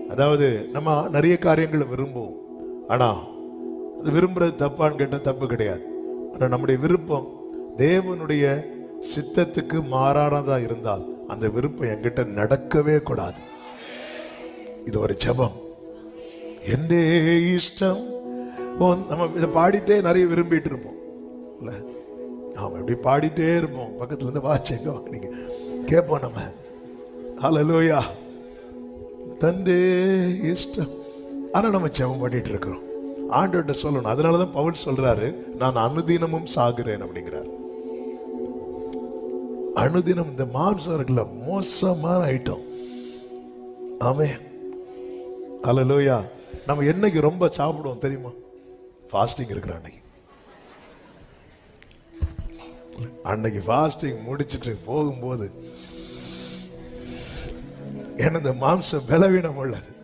அதாவது நம்ம நிறைய காரியங்களை விரும்புவோம். ஆனா அது விரும்புறது தப்பான்னு கேட்ட தப்பு கிடையாது. ஆனா நம்முடைய விருப்பம் தேவனுடைய சித்தத்துக்கு மாறானதா இருந்தால் அந்த விருப்பம் என்கிட்ட நடக்கவே கூடாது. இது ஒரு ஜெபம். என்னே இஷ்டம். நம்ம இதை பாடிட்டே நிறைய விரும்பிட்டு இருப்போம் இல்ல? ஆமா, இப்படி பாடிட்டே இருப்போம். பக்கத்துல இருந்து வாட்சிங்க நீங்க கேட்போம் நம்ம. ஹல்லேலூயா. தந்தே இஷ்டம். ஆனா நம்ம ஜெபம் பண்ணிட்டு இருக்கிறோம். ஆண்டவர்கிட்ட சொல்லணும். அதனாலதான் பவுல் சொல்றாரு, நான் அனுதினமும் சாகுறேன் அப்படிங்கிறார். அனுதினம் இந்த மாம்சம் இருக்குல்ல, மோசமான ஐட்டம். ஆமென். ஹல்லேலூயா. நம்ம என்னைக்கு ரொம்ப சாப்பிடுவோம் தெரியுமா? ஃபாஸ்டிங் இருக்கிற அன்னைக்கு ஃபாஸ்டிங் முடிச்சுட்டு போகும்போது என்ன இந்த மாம்சம் பலவீனம் உள்ளது.